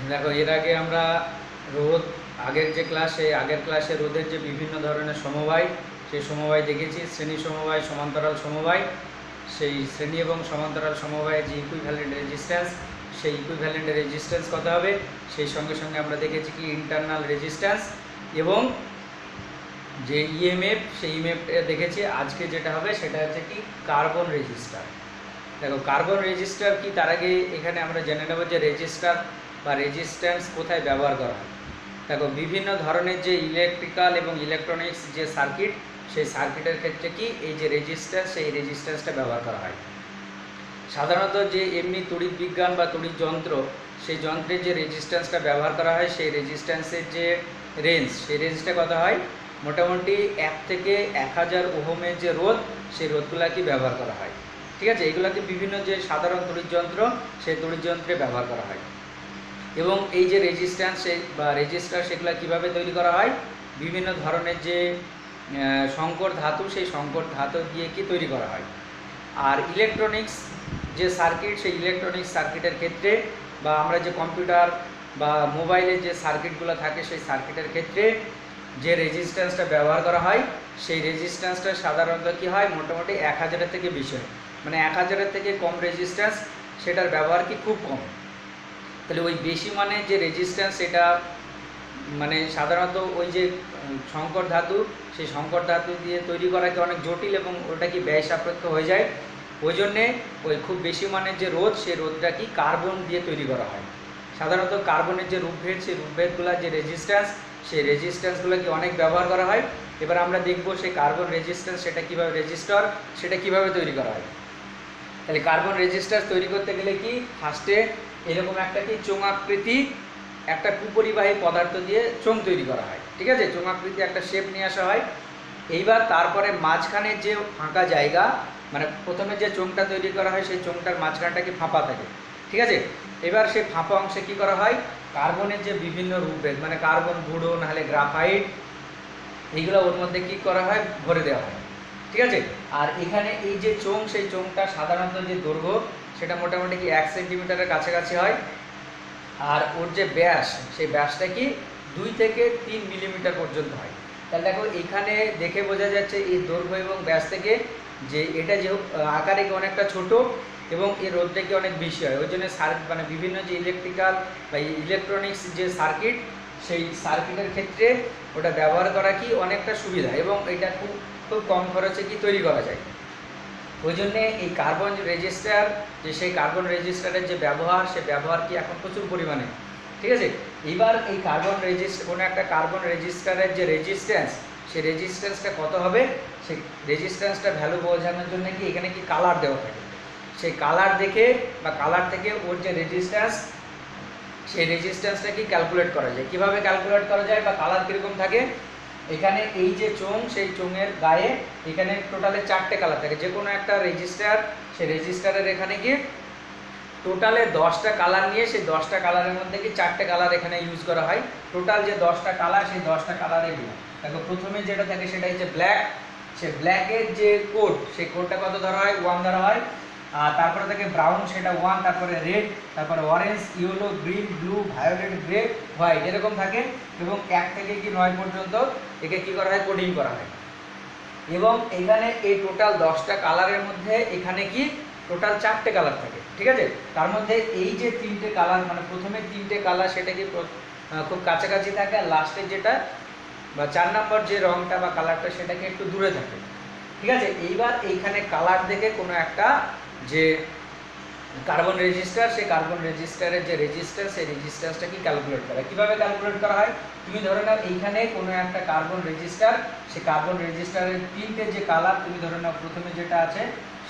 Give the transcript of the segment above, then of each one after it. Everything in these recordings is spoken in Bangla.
দেখো, এর আগে আমরা রোদ, আগের ক্লাসে রোদের যে বিভিন্ন ধরনের সমবায়, সেই সমবায় দেখেছি। শ্রেণী সমবায়, সমান্তরাল সমবায়। সেই শ্রেণী এবং সমান্তরাল সমবায়ের যে ইকুইভ্যালেন্ট রেজিস্ট্যান্স, সেই ইকুইভ্যালেন্ট রেজিস্ট্যান্স কত হবে, সেই সঙ্গে সঙ্গে আমরা দেখেছি কি ইন্টারনাল রেজিস্ট্যান্স এবং যে ইএমএফ, সেই ইএমএফ দেখেছি। আজকে যেটা হবে সেটা হচ্ছে কি কার্বন রেজিস্টার। দেখো, কার্বন রেজিস্টার কি, তার আগে এখানে আমরা জেনে নেব যে রেজিস্টার বা রেজিস্ট্যান্স কোথায় ব্যবহার করা হয়। দেখো, বিভিন্ন ধরনের যে ইলেকট্রিক্যাল এবং ইলেকট্রনিক্স যে সার্কিট, সেই সার্কিটের ক্ষেত্রে কি এই যে রেজিস্ট্যান্স, সেই রেজিস্ট্যান্সটা ব্যবহার করা হয়। সাধারণত যে এমনি তড়িৎ বিজ্ঞান বা তড়িৎ যন্ত্র, সেই যন্ত্রের যে রেজিস্ট্যান্সটা ব্যবহার করা হয়, সেই রেজিস্ট্যান্সের যে রেঞ্জ, সেই রেঞ্জটা কত হয়, মোটামুটি 1 থেকে 1000 ওহমের যে রোধ, সেই রোধগুলাকে ব্যবহার করা হয়। ঠিক আছে, এগুলাকে বিভিন্ন যে সাধারণ তড়িৎ যন্ত্র, সেই তড়িৎ যন্ত্রে ব্যবহার করা হয়। এবং এই যে রেজিস্ট্যান্স বা রেজিস্টার, সেগুলো কীভাবে তৈরি করা হয়, বিভিন্ন ধরনের যে সংকর ধাতু, সেই সংকর ধাতু দিয়ে কি তৈরি করা হয়। আর ইলেকট্রনিক্স যে সার্কিট, সেই ইলেকট্রনিক্স সার্কিটের ক্ষেত্রে বা আমরা যে কম্পিউটার বা মোবাইলের যে সার্কিটগুলো থাকে, সেই সার্কিটের ক্ষেত্রে যে রেজিস্ট্যান্সটা ব্যবহার করা হয়, সেই রেজিস্ট্যান্সটা সাধারণত কী হয়, মোটামুটি 1000-এর থেকে বেশি হয়। মানে 1000-এর থেকে কম রেজিস্ট্যান্স, সেটার ব্যবহার কি খুব কম। তাহলে ওই বেশি মানে যে রেজিস্ট্যান্স, সেটা মানে সাধারণত ওই যে সংকর ধাতু, সেই সংকর ধাতু দিয়ে তৈরি করা কি অনেক জটিল এবং ওটা কি ব্যয় সাপেক্ষ হয়ে যায়। ওই জন্যে ওই খুব বেশি মানের যে রোধ, সেই রোধটা কি কার্বন দিয়ে তৈরি করা হয়। সাধারণত কার্বনের যে রূপভেদ, সেই রূপভেদগুলোর যে রেজিস্ট্যান্স, সেই রেজিস্ট্যান্সগুলো কি অনেক ব্যবহার করা হয়। এবার আমরা দেখব সেই কার্বন রেজিস্ট্যান্স, সেটা কীভাবে রেজিস্টার, সেটা কীভাবে তৈরি করা হয়। তাহলে কার্বন রেজিস্ট্যান্স তৈরি করতে গেলে কি, ফার্স্টে এরকম একটা কি চোঙাকৃতি একটা কুপরিবাহী পদার্থ দিয়ে চোঙ তৈরি করা হয়। ঠিক আছে, চোঙাকৃতি একটা শেপ নিয়ে আসা হয়। এইবার তারপরে মাঝখানে যে ফাঁকা জায়গা, মানে প্রথমে যে চোঙটা তৈরি করা হয়, সেই চোঙটার মাঝখানটা কি ফাঁপা থাকে। ঠিক আছে, এবার সেই ফাঁপা অংশে কী করা হয়, কার্বনের যে বিভিন্ন রূপভেদ, মানে কার্বন গুঁড়ো, নাহলে গ্রাফাইট, এইগুলো ওর মধ্যে কী করা হয়, ভরে দেওয়া হয়। ঠিক আছে, আর এখানে এই যে চোঙ, সেই চোঙটা সাধারণত যে দৈর্ঘ্য, সেটা মোটামুটি কি 1 সেন্টিমিটারের কাছাকাছি হয়। আর ওর যে ব্যাস, সেই ব্যাসটা কি 2 থেকে 3 মিলিমিটার পর্যন্ত হয়। তাহলে দেখো, এখানে দেখে বোঝা যাচ্ছে এই দৈর্ঘ্য এবং ব্যাস থেকে যে এটা যে আকারে কি অনেকটা ছোট এবং এর রোধটা কি অনেক বেশি হয়। ওই জন্য মানে বিভিন্ন যে ইলেকট্রিক্যাল বা ইলেকট্রনিক্স যে সার্কিট, সেই সার্কিটের ক্ষেত্রে ওটা ব্যবহার করা কি অনেকটা সুবিধা এবং এটা খুব খুব কম খরচে কি তৈরি করা যায়। ওই জন্যে এই কার্বন রেজিস্টার, যে সেই কার্বন রেজিস্টারের যে ব্যবহার, সে ব্যবহার কি এখন প্রচুর পরিমাণে। ঠিক আছে, এবার এই কার্বন রেজিস্টার, কোনো একটা কার্বন রেজিস্টারের যে রেজিস্ট্যান্স, সেই রেজিস্ট্যান্সটা কত হবে, সেই রেজিস্ট্যান্সটা ভ্যালু বোঝানোর জন্য কি এখানে কি কালার দেওয়া থাকে। সেই কালার দেখে বা কালার থেকে ওর যে রেজিস্ট্যান্স, সেই রেজিস্ট্যান্সটা কি ক্যালকুলেট করা যায়। কীভাবে ক্যালকুলেট করা যায় বা কালার কীরকম থাকে, এখানে এই যে চোঙ, সেই চোঙের গায়ে এখানে টোটালে 4টে কালার থাকে। যে কোনো একটা রেজিস্টার, সেই রেজিস্টারের এখানে গিয়ে টোটালে 10টা কালার নিয়ে, সেই 10টা কালারের মধ্যে কি 4টে কালার এখানে ইউজ করা হয়। টোটাল যে 10টা কালার, সেই 10টা কালারে এগুলো দেখো, প্রথমে যেটা থাকে সেটা হচ্ছে ব্ল্যাক। সে ব্ল্যাকের যে কোড, সেই কোডটা কত ধরা হয়, 1 ধরা হয়। আর তারপরে থাকে ব্রাউন, সেটা 1, তারপরে রেড, তারপরে orange, yellow, green, blue, violet, grey, white, এরকম থাকে। এবং 1 থেকে কি 9 পর্যন্ত একে কী করা হয়, কোডিং করা হয়। এবং এখানে এই টোটাল 10টা কালারের মধ্যে এখানে কি টোটাল 4টে কালার থাকে। ঠিক আছে, তার মধ্যে এই যে 3টে কালার, মানে প্রথমে 3টে কালার, সেটা কি খুব কাছাকাছি থাকে, আর লাস্টের যেটা বা 4 নম্বর যে রঙটা বা কালারটা, সেটাকে একটু দূরে থাকে। ঠিক আছে, এইবার এইখানে কালার দেখে কোনো একটা যে কার্বন রেজিস্টার, সেই কার্বন রেজিস্টারের যে রেজিস্ট্যান্স, সেই রেজিস্ট্যান্সটা কি ক্যালকুলেট করা হয়। কীভাবে ক্যালকুলেট করা হয়, তুমি ধরে নাও এইখানে কোনো একটা কার্বন রেজিস্টার, সেই কার্বন রেজিস্টারের 3টে যে কালার, তুমি ধরে নাও প্রথমে যেটা আছে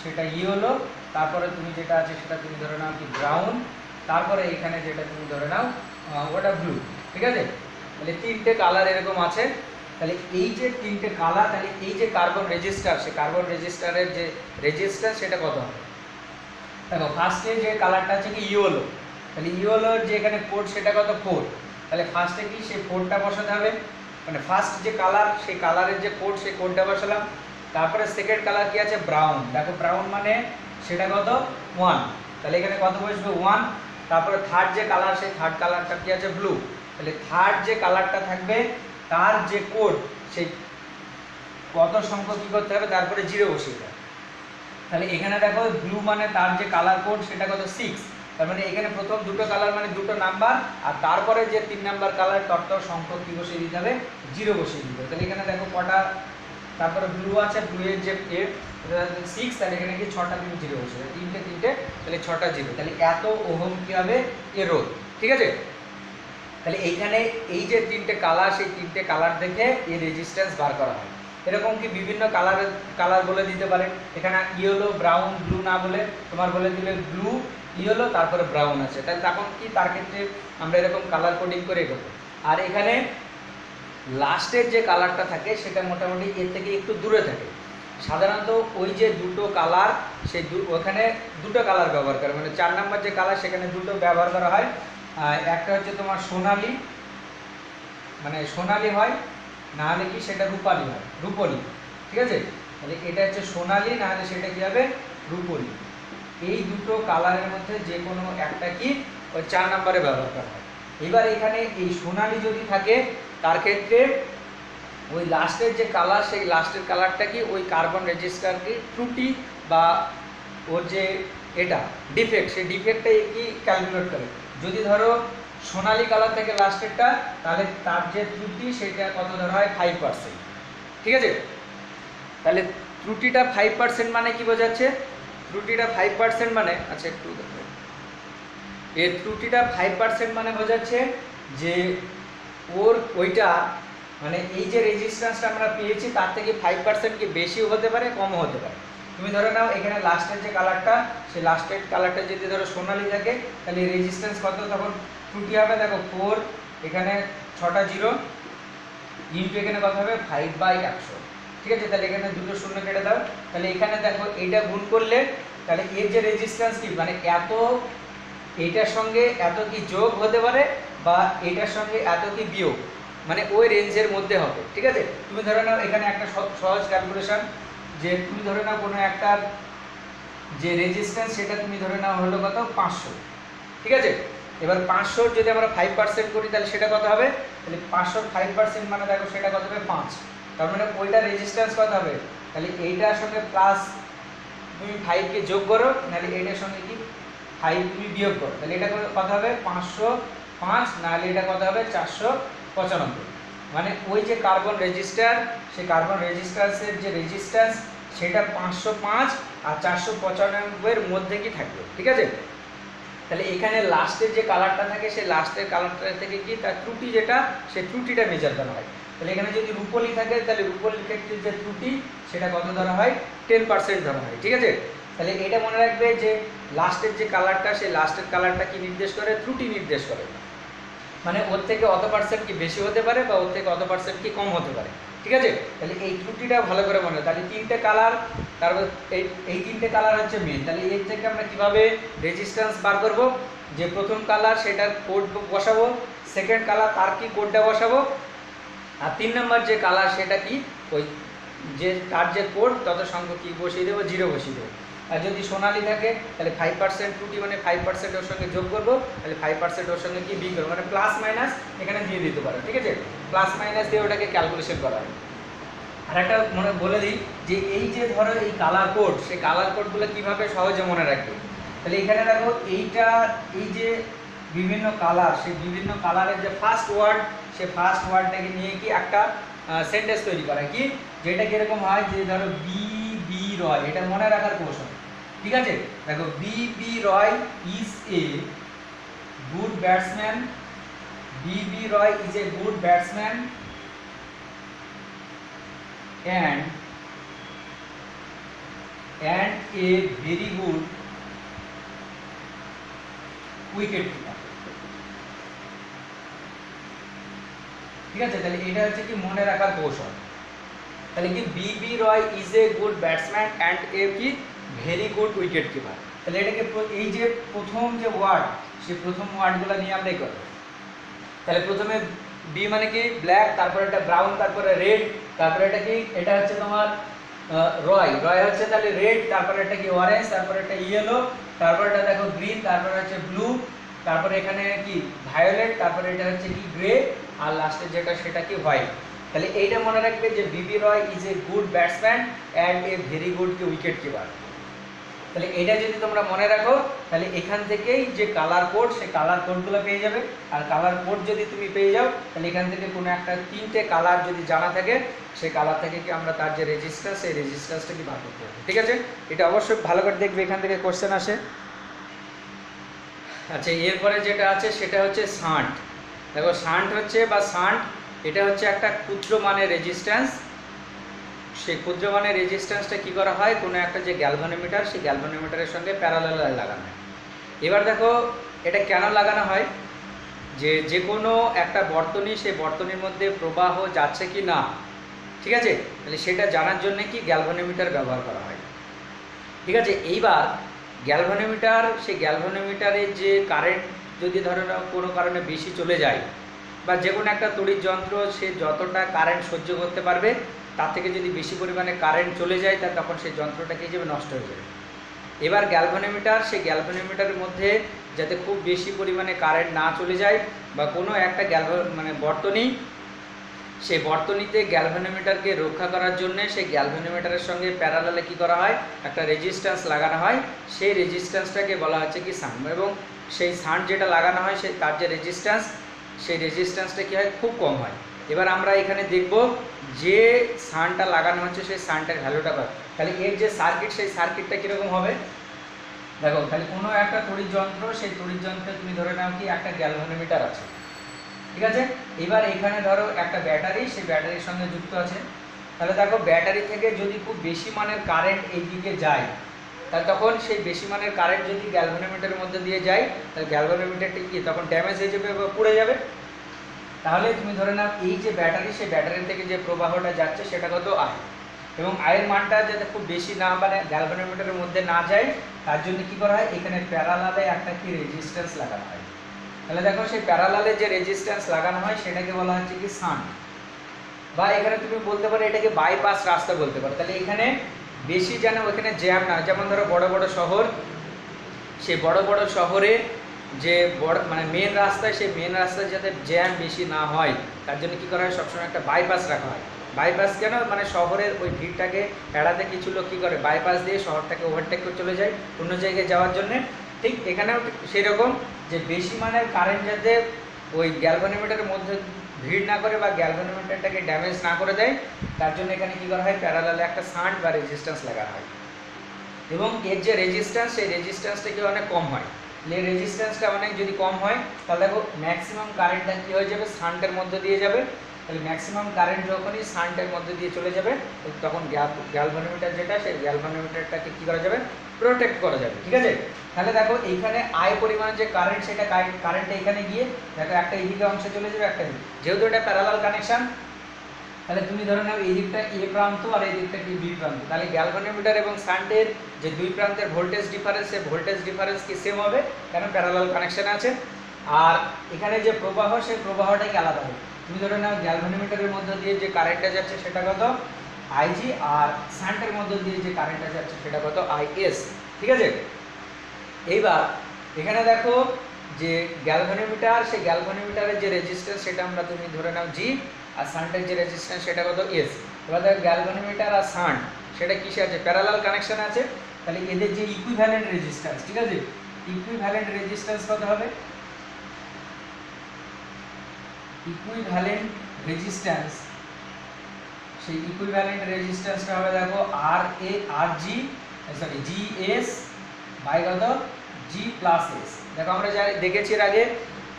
সেটা ইয়েলো, তারপরে তুমি যেটা আছে সেটা তুমি ধরে নাও কি ব্রাউন, তারপরে এখানে যেটা তুমি ধরে নাও ওটা ব্লু। ঠিক আছে, তাহলে 3টে কালার এরকম আছে। তাহলে এই যে 3টে কালার, তাহলে এই যে কার্বন রেজিস্টার, সেই কার্বন রেজিস্টারের যে রেজিস্ট্যান্স, সেটা কত হবে। দেখো, ফার্স্টে যে কালারটা আছে কি ইয়েলো, তাহলে ইয়েলোর যে এখানে কোড, সেটা কত 4। তাহলে ফার্স্টে কি সেই 4টা বসাতে হবে, মানে ফার্স্ট যে কালার, সেই কালারের যে কোড, সেই কোডটা বসালাম। তারপরে সেকেন্ড কালার কি আছে, ব্রাউন। দেখো, ব্রাউন মানে সেটা কত 1, তাহলে এখানে কত বসবে 1। তারপরে থার্ড যে কালার সেই থার্ড কালারটা কি আছে ব্লু। তাহলে থার্ড যে কালারটা থাকবে তার যে কোড সেই কত সংখ্যক কী করতে হবে, তারপরে 0 বসিয়ে দেয়। তাহলে এখানে দেখো ব্লু মানে তার যে কালার কোড সেটা কত 6, তার মানে এখানে প্রথম দুটো কালার মানে দুটো নাম্বার, আর তারপরে যে 3 নাম্বার কালার তত সংখ্যক কী বসিয়ে দিতে হবে 0 বসিয়ে দিতে হবে। তাহলে এখানে দেখো কটা, তারপরে ব্লু আছে, ব্লু এর যে 6, তাহলে এখানে কি 6টা তুমি 0 বসিয়ে দেবে, 3টে 3টে, তাহলে 6টা 0, তাহলে এত ওহম কী হবে এ রোধ। ঠিক আছে, তাহলে এইখানে এই যে 3টে কালার সেই 3টে কালার দেখে এই রেজিস্ট্যান্স বার করা হয়। এরকম কি বিভিন্ন কালার বলে দিতে পারে, এখানে ইয়েলো ব্রাউন ব্লু না বলে তোমার বলে দিলে ব্লু ইয়েলো তারপরে ব্রাউন আছে, তাহলে তখন কি তার ক্ষেত্রে আমরা এরকম কালার কোডিং করে করব। আর এখানে লাস্টের যে কালারটা থাকে সেটা মোটামুটি এর থেকে একটু দূরে থাকে। সাধারণত ওই যে দুটো কালার সেই ওখানে দুটো কালার ব্যবহার করে, মানে 4 নাম্বার যে কালার সেখানে দুটো ব্যবহার করা হয়। একটা হচ্ছে তোমার সোনালি, মানে সোনালি হয়, না হলে কি সেটা রূপালি হয়, রূপলি। ঠিক আছে, তাহলে এটা হচ্ছে সোনালি, না হলে সেটা কী হবে রূপলি। এই দুটো কালারের মধ্যে যে কোনো একটা কি ওই 4 নম্বরে ব্যবহার করা হয়। এবার এখানে এই সোনালি যদি থাকে তার ক্ষেত্রে ওই লাস্টের যে কালার সেই লাস্টের কালারটা কি ওই কার্বন রেজিস্টার কি ত্রুটি বা ওর যে এটা ডিফেক্ট, সেই ডিফেক্টটা কি ক্যালকুলেট করে। যদি ধরো সোনালি কালার থেকে লাস্টেরটা, তাহলে তার যে ত্রুটি সেটা কত ধরা হয় 5%। ঠিক আছে, তাহলে ত্রুটিটা 5% মানে কি বোঝাচ্ছে, ত্রুটিটা 5% মানে আচ্ছা একটু দেখো, এর ত্রুটিটা 5% মানে বোঝাচ্ছে যে ওর ওইটা মানে এই যে রেজিস্ট্যান্সটা আমরা পেয়েছি তার থেকে 5% কি বেশিও হতে পারে কমও হতে পারে। তুমি ধরে নাও এখানে লাস্টের যে কালারটা সেই লাস্টের কালারটা যদি ধরো সোনালি থাকে তাহলে রেজিস্ট্যান্স কত, তখন ত্রুটি হবে দেখো 4, এখানে 6টা 0 ইন্টু এখানে কত হবে 5/100। ঠিক আছে, তাহলে এখানে দুটো শূন্য কেটে দাও, তাহলে এখানে দেখো এইটা গুণ করলে তাহলে এর যে রেজিস্ট্যান্স কি মানে এত, এইটার সঙ্গে এত কি যোগ হতে পারে বা এইটার সঙ্গে এত কি বিয়োগ, মানে ওই রেঞ্জের মধ্যে হবে। ঠিক আছে, তুমি ধরে নাও এখানে একটা সহজ ক্যালকুলেশন, যে তুমি ধরে নাও কোনো একটা যে রেজিস্ট্যান্স সেটা তুমি ধরে নাও হলো কত 500। ঠিক আছে, এবার 500 যদি আমরা 5% করি তাহলে সেটা কত হবে, তাহলে 500 5% মানে দেখো সেটা কত হবে 5, তার মানে ওইটা রেজিস্ট্যান্স কত হবে, তাহলে এইটার সঙ্গে প্লাস তুমি 5কে যোগ করো, নাহলে এইটার সঙ্গে কি 5 তুমি বিয়োগ করো, তাহলে এটা কত হবে 505, নাহলে এটা কত হবে 495। মানে ওই যে কার্বন রেজিস্টার সেই কার্বন রেজিস্ট্যান্সের যে রেজিস্ট্যান্স সেটা 505 আর 495-এর মধ্যে কি থাকবে। ঠিক আছে, তাহলে এখানে লাস্টের যে কালারটা থাকে সেই লাস্টের কালারটা থেকে কি তার ত্রুটি যেটা সেই ত্রুটিটা মেজার করা হয়। তাহলে এখানে যদি রূপলি থাকে তাহলে রূপলির ক্ষেত্রে যে ত্রুটি সেটা কত ধরা হয় 10% ধরা হয়। ঠিক আছে, তাহলে এটা মনে রাখবে যে লাস্টের যে কালারটা সেই লাস্টের কালারটা কি নির্দেশ করে, ত্রুটি নির্দেশ করে, মানে ওর থেকে অত পার্সেন্ট কি বেশি হতে পারে বা ওর থেকে অত পার্সেন্ট কি কম হতে পারে। ঠিক আছে, তাহলে এই ত্রুটিটা ভালো করে মনে হয়। তাহলে 3টে কালার, তারপর এই 3টে কালার হচ্ছে মেন। তাহলে এর থেকে আমরা কিভাবে রেজিস্ট্যান্স বার করব, যে প্রথম কালার সেটার কোড বসাবো, সেকেন্ড কালার তার কি কোডটা বসাবো, আর 3 নম্বর যে কালার সেটা কি ওই যে তার যে কোড তত সংখ্যক কি বসিয়ে দেবো 0 বসিয়ে দেবো। আর যদি সোনালি থাকে তাহলে 5% ত্রুটি মানে 5% ওর সঙ্গে যোগ করবো, তাহলে 5% ওর সঙ্গে কি বিয়োগ করবো, মানে প্লাস মাইনাস এখানে দিয়ে দিতে পারো। ঠিক আছে, প্লাস মাইনাস দিয়ে ওটাকে ক্যালকুলেশন করা হয়। আর একটা মনে বলে দিই যে এই যে ধরো এই কালার কোড, সেই কালার কোডগুলো কীভাবে সহজে মনে রাখবে। তাহলে এখানে দেখো এইটা এই যে বিভিন্ন কালার, সেই বিভিন্ন কালারের যে ফার্স্ট ওয়ার্ড, সেই ফার্স্ট ওয়ার্ডটাকে নিয়ে কি একটা সেন্টেন্স তৈরি করা, কি যেটা কীরকম হয়, যে ধরো বি রয়, এটা মনে রাখার কৌশল। ঠিক আছে, দেখো B Roy is a good batsman, B Roy is a good batsman and a very good wicket keeper। ঠিক আছে, তাহলে এটা হচ্ছে কি মনে রাখার কৌশল। তাহলে কি B Roy is a good batsman and a কি ভেরি গুড উইকেট কিপার। তাহলে এটাকে এই যে প্রথম যে ওয়ার্ড সেই প্রথম ওয়ার্ডগুলো নিয়ে আমরা করব। তাহলে প্রথমে বি মানে কি ব্ল্যাক, তারপরে এটা ব্রাউন, তারপরে রেড, তারপরে এটা কি এটা হচ্ছে তোমার রয় হচ্ছে তাহলে রেড, তারপরে এটা কি অরেঞ্জ, তারপরে এটা ইয়েলো, তারপরে এটা দেখো গ্রিন, তারপরে হচ্ছে ব্লু, তারপরে এখানে কি ভায়োলেট, তারপরে এটা হচ্ছে কি গ্রে, আর লাস্টে যেটা সেটা কি হোয়াইট। তাহলে এইটা মনে রাখবে যে B B Roy is a good batsman and a very good wicket keeper. তাহলে এটা যদি তোমরা মনে রাখো তাহলে এখান থেকেই যে কালার কোড, সেই কালার কোডগুলো পেয়ে যাবে। আর কালার কোড যদি তুমি পেয়ে যাও তাহলে এখান থেকে কোনো একটা 3টে কালার যদি জানা থাকে, সেই কালার থেকে কি আমরা তার যে রেজিস্ট্যান্স, সেই রেজিস্ট্যান্সটা কি বার করতে হবে। ঠিক আছে, এটা অবশ্যই ভালো করে দেখবে, এখান থেকে কোশ্চেন আসে। আচ্ছা, এরপরে যেটা আছে সেটা হচ্ছে শান্ট। দেখো শান্ট হচ্ছে বা শান্ট, এটা হচ্ছে একটা ক্ষুদ্র মানের রেজিস্ট্যান্স। সেই ক্ষুদ্র মানের রেজিস্ট্যান্সটা কী করা হয়, কোনো একটা যে গ্যালভানোমিটার, সেই গ্যালভানোমিটারের সঙ্গে প্যারালাল লাগানো হয়। এবার দেখো এটা কেন লাগানো হয়, যে কোনো একটা বর্তনী, সেই বর্তনীর মধ্যে প্রবাহ যাচ্ছে কি না, ঠিক আছে, তাহলে সেটা জানার জন্য কি গ্যালভানোমিটার ব্যবহার করা হয়। ঠিক আছে, এইবার গ্যালভানোমিটার, সেই গ্যালভানোমিটারের যে কারেন্ট যদি ধরো কোনো কারণে বেশি চলে যায়, বা যে কোনো একটা তড়িৎ যন্ত্র সে যতটা কারেন্ট সহ্য করতে পারবে তার থেকে যদি বেশি পরিমাণে কারেন্ট চলে যায়, তা তখন সেই যন্ত্রটাকে হিসেবে নষ্ট হয়ে যাবে। এবার গ্যালভানোমিটার, সেই গ্যালভানোমিটারের মধ্যে যাতে খুব বেশি পরিমাণে কারেন্ট না চলে যায়, বা কোনো একটা বর্তনী, সেই বর্তনীতে গ্যালভানোমিটারকে রক্ষা করার জন্য সেই গ্যালভানোমিটারের সঙ্গে প্যারালালে কি করা হয়, একটা রেজিস্ট্যান্স লাগানো হয়। সেই রেজিস্ট্যান্সটাকে বলা হচ্ছে কি শান্ট, এবং সেই শান্ট যেটা লাগানো হয় সেই তার যে রেজিস্ট্যান্স, সেই রেজিস্ট্যান্সটা কী হয়, খুব কম হয়। এবার আমরা এখানে দেখব যে শান্টটা লাগানো হচ্ছে সেই শান্টের ভ্যালুটা কত। তাহলে এর যে সার্কিট, সেই সার্কিটটা কীরকম হবে, দেখো তাহলে কোনো একটা তড়িৎ যন্ত্র, সেই তড়িৎ যন্ত্রে তুমি ধরে নাও কি একটা গ্যালভানোমিটার আছে, ঠিক আছে। এবার এখানে ধরো একটা ব্যাটারি, সেই ব্যাটারির সঙ্গে যুক্ত আছে। তাহলে দেখো ব্যাটারি থেকে যদি খুব বেশি মানের কারেন্ট এই দিকে যায়, তাহলে তখন সেই বেশি মানের কারেন্ট যদি গ্যালভানোমিটারের মধ্যে দিয়ে যায়, তাহলে গ্যালভানোমিটারটি কি তখন ড্যামেজ হয়ে যাবে বা পুড়ে যাবে। তাহলে তুমি ধরে নাও এই যে ব্যাটারি, সেই ব্যাটারি থেকে যে প্রবাহটা যাচ্ছে সেটা কত আই, এবং আয়ের মানটা যাতে খুব বেশি না গ্যালভানোমিটারের মধ্যে না যায়, তার জন্য কি করা হয়, এখানে প্যারালালে একটা কি রেজিস্ট্যান্স লাগানো হয়। তাহলে দেখো সেই প্যারালালে যে রেজিস্ট্যান্স লাগানো হয় সেটাকে বলা হচ্ছে কি শান্ট, বা এখানে তুমি বলতে পারো এটাকে বাইপাস রাস্তা বলতে পারো। তাহলে এখানে বেশি যেন ওখানে জ্যাম না, যেমন ধরো বড় বড় শহর, সেই বড় বড় শহরে যে বড় মেন রাস্তায়, সেই মেন রাস্তায় যাতে জ্যাম বেশি না হয় তার জন্য কী করা হয়, সবসময় একটা বাইপাস রাখা হয়। বাইপাস কেন, শহরের ওই ভিড়টাকে এড়াতে কিছু লোক কী করে, বাইপাস দিয়ে শহরটাকে ওভারটেক করে চলে যায় অন্য জায়গায় যাওয়ার জন্যে। ঠিক এখানেও সেই রকম, যে বেশি মানের কারেন্ট যাতে ওই গ্যালভানোমিটারের মধ্যে ভিড় না করে বা গ্যালভানোমিটারটাকে ড্যামেজ না করে দেয়, তার জন্য এখানে কী করা হয়, প্যারালালে একটা শান্ট বা রেজিস্ট্যান্স লাগানো হয়। এবং এর যে রেজিস্ট্যান্স, সেই রেজিস্ট্যান্সটা কি অনেক কম হয়। এই রেজিস্ট্যান্সটা অনেক যদি কম হয় তাহলে দেখো ম্যাক্সিমাম কারেন্টটা কী হয়ে যাবে, শান্টের মধ্যে দিয়ে যাবে। তাহলে ম্যাক্সিমাম কারেন্ট যখনই শান্টের মধ্যে দিয়ে চলে যাবে, তখন গ্যালভানোমিটার যেটা, সেই গ্যালভানোমিটারটাকে কী করা যাবে, প্রোটেক্ট করা যাবে। ঠিক আছে, তাহলে দেখো এইখানে আই পরিমাণে যে কারেন্ট, সেটা কারেন্টটা এখানে গিয়ে দেখো একটা এদিকে অংশে চলে যাবে, একটা যেহেতু এটা প্যারালাল কানেকশান, তাহলে তুমি ধরে নাও এই দিকটা এ প্রান্ত আর এই দিকটা কি বি প্রান্ত। তাহলে গ্যালভানোমিটার এবং শান্টের যে দুই প্রান্তের ভোল্টেজ ডিফারেন্স, সেই ভোল্টেজ ডিফারেন্স কি সেম হবে, কেন প্যারালাল কানেকশন আছে। আর এখানে যে প্রবাহ, সেই প্রবাহটাই আলাদা হবে। তুমি ধরে নাও গ্যালভানোমিটারের মধ্যে দিয়ে যে কারেন্টটা যাচ্ছে সেটা কত আইজি, আর শান্টের মধ্যে দিয়ে যে কারেন্টটা যাচ্ছে সেটা কত আইএস। ঠিক আছে, এইবার এখানে দেখো যে গ্যালভানোমিটার, সেই গ্যালভানোমিটারের যে রেজিস্ট্যান্স সেটা আমরা তুমি ধরে নাও জি, আর শান্টের যে রেজিস্ট্যান্স সেটা কত এস। এবার দেখো গ্যালভানোমিটার আর শান্ট সেটা কিসে আছে, প্যারালাল কানেকশন আছে। তাহলে এদের যে ইকুইভ্যালেন্ট রেজিস্ট্যান্স, ঠিক আছে, ইকুইভ্যালেন্ট রেজিস্ট্যান্স কত হবে, ইকুইভ্যালেন্ট রেজিস্ট্যান্স, সেই ইকুইভ্যালেন্ট রেজিস্ট্যান্সটা হবে দেখো আর এ আর জি সরি জি এস বাই কত জি প্লাস এস। দেখো আমরা যা দেখেছি এর আগে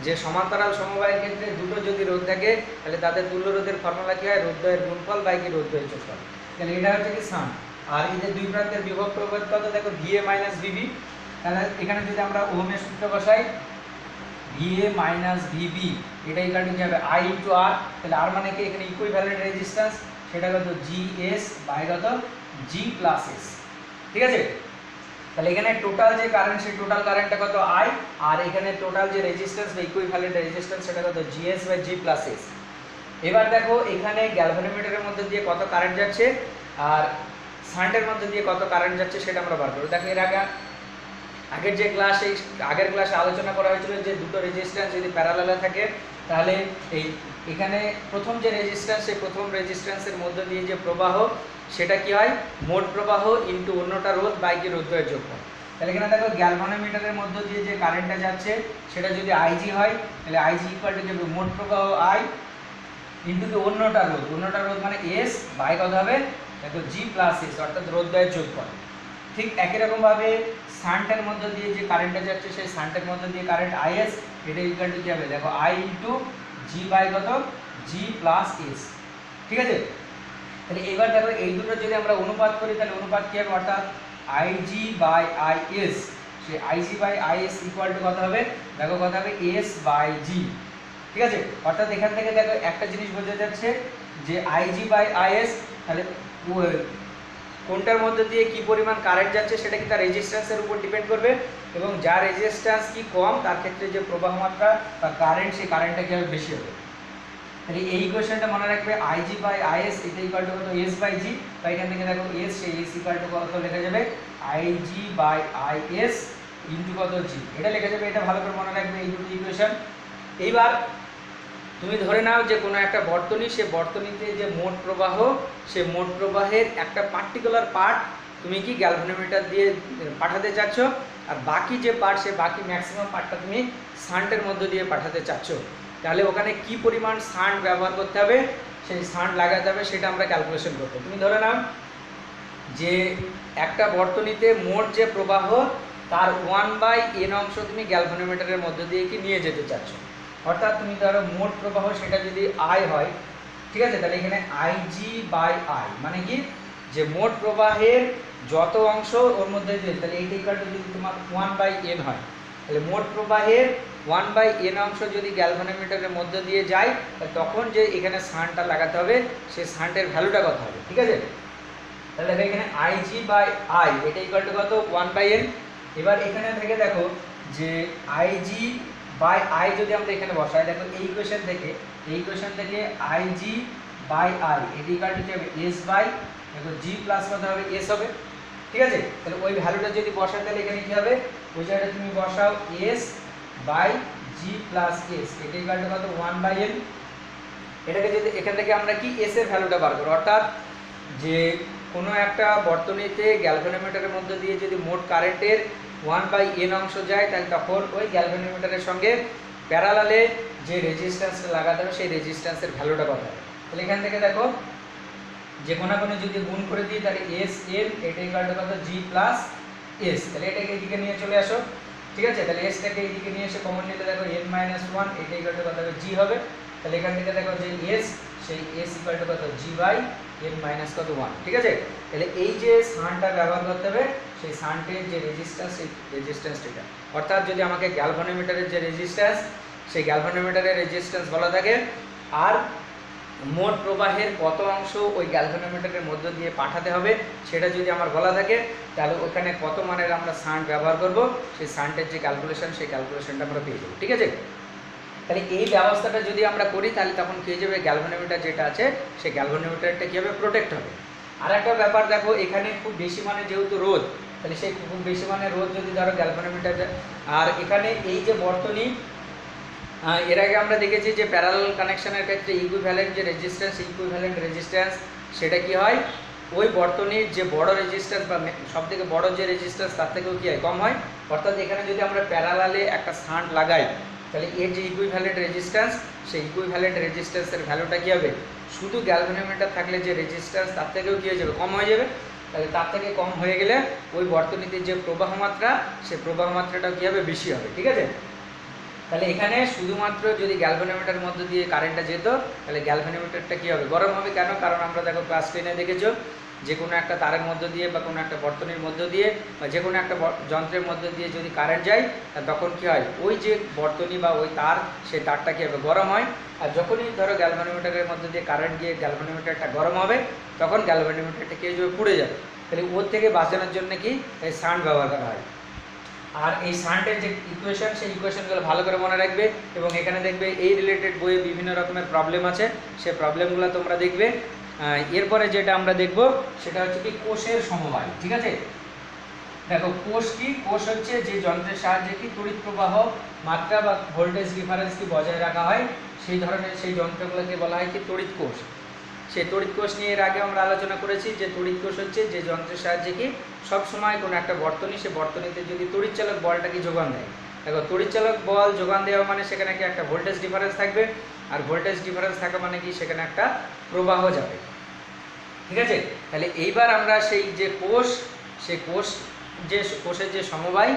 যে সমান্তরাল সমবায়ের ক্ষেত্রে দুটো যদি রোধ থাকে তাহলে তাদের তুল্য রোধের ফর্মুলা কী হয়, রোধদ্বয়ের গুণফল বাই কি রোধদ্বয়ের যোগফল। তাহলে এটা হচ্ছে কি শান্ট। আর এদের দুই প্রান্তের বিভব প্রভেদ কত, দেখো ভিএ মাইনাস ভিবি। তাহলে এখানে যদি আমরা ওহমের সূত্র বসাই, ভিএ মাইনাস ভিবি এটা ইকুয়াল টু কি হবে আই ইন্টু আর। তাহলে আর মানে কি, এখানে ইকুইভ্যালেন্ট রেজিস্ট্যান্স, সেটা কত জি এস বাই কত জি প্লাস এস। ঠিক আছে, তাহলে এখানে টোটাল যে কারেন্ট, সেই টোটাল কারেন্টটা কত আই, আর এখানে টোটাল যে রেজিস্ট্যান্স বা ইকুইভ্যালেন্ট রেজিস্ট্যান্স সেটা কত GS by G plus S. এবার দেখো এখানে গ্যালভানোমিটারের মধ্যে দিয়ে কত কারেন্ট যাচ্ছে আর শান্টের মধ্যে দিয়ে কত কারেন্ট যাচ্ছে সেটা আমরা বার করবো। দেখো এর আগে আগের যে আগের ক্লাসে আলোচনা করা হয়েছিল যে দুটো রেজিস্ট্যান্স যদি প্যারালালে থাকে তাহলে এখানে প্রথম যে রেজিস্ট্যান্স সেই প্রথম রেজিস্ট্যান্সের মধ্য দিয়ে যে প্রবাহ সেটা কি হয় মোট প্রবাহ ইনটু অন্যটা রোধ বাই কি রোধের যোগফল। তাহলে এখানে দেখো গ্যালভানোমিটারের মধ্য দিয়ে যে কারেন্টটা যাচ্ছে সেটা যদি আইজি হয় তাহলে আইজি ইকুয়াল টু কি মোট প্রবাহ আই ইনটু কি অন্যটা রোধ মানে এস বাই কত হবে দেখো জি প্লাস এস অর্থাৎ রোধের যোগফল। ঠিক একই রকমভাবে শান্টের মধ্য দিয়ে যে কারেন্টটা যাচ্ছে সেই শান্টের মধ্য দিয়ে কারেন্ট আইএস এটা ইকুয়াল টু কি হবে দেখো আই ইনটু জি বাই কত জি প্লাস এস। ঠিক আছে, তাহলে এবার দেখো এই দুটো যদি আমরা অনুপাত করি তাহলে অনুপাত কি হবে অর্থাৎ আইজি বাই আইএস, সেই IG by IS equal to কত হবে দেখো কত হবে এস বাই জি। ঠিক আছে, অর্থাৎ এখান থেকে দেখো একটা জিনিস বোঝা যাচ্ছে যে আইজি বাই আইএস তাহলে কোনটার মধ্যে দিয়ে কি পরিমাণ কারেন্ট যাচ্ছে সেটা কি তার রেজিস্ট্যান্সের উপর ডিপেন্ড করবে এবং যার রেজিস্ট্যান্স কি কম তার ক্ষেত্রে যে প্রবাহ মাত্রা বা কারেন্ট সেই কারেন্টটা কি হবে বেশি হবে। তাহলে এই ইকুয়েশনটা মনে রাখবে আইজি বাই আইএস এটা ইকুয়াল টু কত এস বাই জি। তো এখান থেকে দেখো এস সেই এস ইকুয়াল টু কত লেখা যাবে আইজি বাই আইএস ইনটু কত জি, এটা লেখা যাবে। এটা ভালো করে মনে রাখবে এই দুটো ইকুয়েশন। এইবার তুমি ধরে নাও যে কোনো একটা বর্তনী, সে বর্তনীতে যে মোট প্রবাহ সে মোট প্রবাহের একটা পার্টিকুলার পার্ট তুমি কি গ্যালভানোমিটার দিয়ে পাঠাতে চাচ্ছ, আর বাকি যে পার্ট সে বাকি ম্যাক্সিমাম পার্টটা তুমি শান্টের মধ্য দিয়ে পাঠাতে চাচ্ছ। তাহলে ওখানে কি পরিমাণ শান্ট ব্যবহার করতে হবে সেই শান্ট লাগাতে হবে সেটা আমরা ক্যালকুলেশন করবো। তুমি ধরে নাও যে একটা বর্তনীতে মোট যে প্রবাহ তার 1/n অংশ তুমি গ্যালভানোমিটারের মধ্য দিয়ে কি নিয়ে যেতে চাচ্ছ। অর্থাৎ তুমি ধরো মোট প্রবাহ সেটা যদি আই হয়, ঠিক আছে, তাহলে এখানে আইজি বাই আই মানে কি যে মোট প্রবাহের যত অংশ ওর মধ্যে দিয়ে, তাহলে এইটা ইকুয়াল টু যদি তোমার 1/n হয় তাহলে মোট প্রবাহের 1/n অংশ যদি গ্যালভানোমিটারের মধ্য দিয়ে যায় তখন যে এখানে শান্টটা লাগাতে হবে সেই শান্টের ভ্যালুটা কত হবে। ঠিক আছে, তাহলে এখানে আইজি বাই আই এটা ইকুয়াল টু কত 1/n। এবার এখানে থেকে দেখো যে আইজি বাই আই যদি আমরা এখানে বসাই দেখো এই ইকুয়েশন থেকে আইজি বাই আই এটা ইকুয়াল টু কি হবে এস বাই দেখো জি প্লাস কত হবে এস হবে। ঠিক আছে, তাহলে ওই ভ্যালুটা যদি বসাই তাহলে এখানে কি হবে ওই জায়গাটা তুমি বসাও S by G plus S এটা ইকুয়াল টু কত 1/n। এটাকে যদি এখান থেকে আমরা কি এস এর ভ্যালুটা বার করব, অর্থাৎ যে কোনো একটা বর্তনীতে গ্যালভানোমিটারের মধ্যে দিয়ে যদি মোট কারেন্টের 1/n অংশ যায় তাহলে তখন ওই গ্যালভানোমিটারের সঙ্গে প্যারালালে যে রেজিস্ট্যান্সটা লাগাতে হবে সেই রেজিস্ট্যান্সের ভ্যালুটা কত হবে। তাহলে এখান থেকে দেখো যে কোনো যদি গুণ করে দিই তাহলে এস এন এটা ইকুয়াল টু কত জি প্লাস এস, তাহলে এটাকে এইদিকে নিয়ে চলে আসো। ঠিক আছে, তাহলে এসটাকে এইদিকে নিয়ে এসে কমন নিলে দেখো n-1 এটা ইকুয়াল টু কত হবে জি হবে। তাহলে এখান থেকে দেখো যে এস সেই এস ইকুয়াল টু কত জি বাই n মাইনাস কত 1। ঠিক আছে, তাহলে এই যে শান্টটা ব্যবহার করতে হবে সেই শান্টের যে রেজিস্ট্যান্স সেই রেজিস্ট্যান্সটা, অর্থাৎ যদি আমাকে গ্যালভানোমিটারের যে রেজিস্ট্যান্স সেই গ্যালভানোমিটারের রেজিস্ট্যান্স বলা থাকে আর মোট প্রবাহের কত অংশ ওই গ্যালভানোমিটারের মধ্য দিয়ে পাঠাতে হবে সেটা যদি আমার বলা থাকে তাহলে ওখানে কত মানের আমরা শান্ট ব্যবহার করব সেই শান্টের যে ক্যালকুলেশন সেই ক্যালকুলেশনটা আমরা পেয়ে যাবো। ঠিক আছে, তাহলে এই ব্যবস্থাটা যদি আমরা করি তাহলে তখন কী হয়ে যাবে গ্যালভানোমিটার যেটা আছে সেই গ্যালভানোমিটারটা কী হবে প্রোটেক্ট হবে। আর একটা ব্যাপার দেখো এখানে খুব বেশি মানে যেহেতু রোধ তাহলে সেই খুব বেশি মানে রোধ যদি ধরো গ্যালভানোমিটার, আর এখানে এই যে বর্তনী এর আগে আমরা দেখেছি যে প্যারালাল কানেকশনের ক্ষেত্রে ইকুইভ্যালেন্ট যে রেজিস্ট্যান্স সেটা কি হয় ওই বর্তনীর যে বড় রেজিস্ট্যান্স বা সবথেকে বড় যে রেজিস্ট্যান্স তার থেকেও কী হয় কম হয়। অর্থাৎ এখানে যদি আমরা প্যারালালে একটা শান্ট লাগাই তাহলে এর যে ইকুইভ্যালেন্ট রেজিস্ট্যান্স সেই ইকুইভ্যালেন্ট রেজিস্ট্যান্সের ভ্যালুটা কী হবে শুধু গ্যালভানোমিটার থাকলে যে রেজিস্ট্যান্স তার থেকেও কী হয়ে যাবে কম হয়ে যাবে। তাহলে তার থেকে কম হয়ে গেলে ওই বর্তনীতে যে প্রবাহ মাত্রা সেই প্রবাহ মাত্রাটাও কী হবে বেশি হবে। ঠিক আছে, তাহলে এখানে শুধুমাত্র যদি গ্যালভানোমিটারের মধ্য দিয়ে কারেন্টটা যেত তাহলে গ্যালভানোমিটারটা কী হবে গরম হবে। কেন? কারণ আমরা দেখো ক্লাস 10-এ দেখেছো যে কোনো একটা তারের মধ্য দিয়ে বা কোনো একটা বর্তনীর মধ্য দিয়ে বা যে কোনো একটা যন্ত্রের মধ্য দিয়ে যদি কারেন্ট যায় তখন কী হয় ওই যে বর্তনী বা ওই তার সেই তারটা কী হবে গরম হয়। আর যখনই ধরো গ্যালভানোমিটারের মধ্য দিয়ে কারেন্ট গিয়ে গ্যালভানোমিটারটা গরম হবে তখন গ্যালভানোমিটারটা কী হয়ে পুড়ে যাবে। তাহলে ওর থেকে বাঁচানোর জন্য কি এই শান্ট ব্যবহার করা হয়। আর এই শান্টের যে ইকুয়েশন সেই ইকুয়েশনগুলো ভালো করে মনে রাখবে এবং এখানে দেখবে এই রিলেটেড বইয়ে বিভিন্ন রকমের প্রবলেম আছে সেই প্রবলেমগুলো তোমরা দেখবে। এরপরে যেটা আমরা দেখব সেটা হচ্ছে কি কোষের সমবায়। ঠিক আছে, দেখো কোষ কি, কোষ হচ্ছে যে যন্ত্রের সাহায্যে কি তড়িৎ প্রবাহ মাত্রা বা ভোল্টেজ ডিফারেন্স কি বজায় রাখা হয়, সেই ধরনের সেই যন্ত্রগুলোকে বলা হয় কি তড়িৎ কোষ। সেই তড়িৎ কোষ নিয়ে এর আগে আমরা আলোচনা করেছি যে তড়িৎ কোষ হচ্ছে যে যন্ত্রের সাহায্যে কি সবসময় কোনো একটা বর্তনী, সে বর্তনীতে যদি তড়িৎচালক বলটা কি যোগান দেয়। দেখো তড়িৎচালক বল যোগান দেওয়া মানে সেখানে কি একটা ভোল্টেজ ডিফারেন্স থাকবে, আর ভোল্টেজ ডিফারেন্স থাকা মানে কি সেখানে একটা প্রবাহ যাবে। ঠিক আছে, তাহলে এইবার আমরা সেই যে কোষ, সেই কোষ যে কোষের যে সমবায়,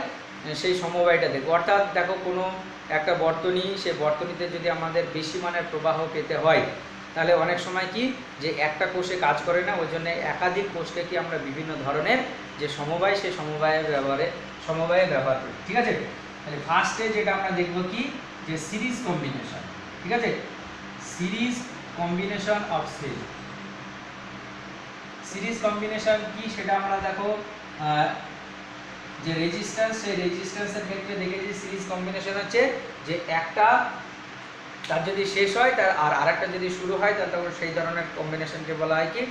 সেই সমবায়টা দেখব। অর্থাৎ দেখো কোনো একটা বর্তনী, সে বর্তনীতে যদি আমাদের বেশি মানের প্রবাহ পেতে হয়, তাহলে অনেক সময় কি যে একটা কোষে কাজ করে না, ওই জন্য একাধিক কোষকে কি আমরা বিভিন্ন ধরনের যে সমবায়, সেই সমবায়ে ব্যবহার করি। ঠিক আছে, তাহলে ফার্স্টে যেটা আমরা দেখব কি যে সিরিজ কম্বিনেশন। ঠিক আছে, series combination of cell. Series combination কি সেটা আমরা দেখো যে রেজিস্ট্যান্স, সেই রেজিস্ট্যান্সের ক্ষেত্রে দেখেছি সিরিজ কম্বিনেশন হচ্ছে যে একটা তার যদি শেষ হয় তার আর আরেকটা যদি শুরু হয় তাহলে তখন সেই ধরনের কম্বিনেশনকে বলা হয় কি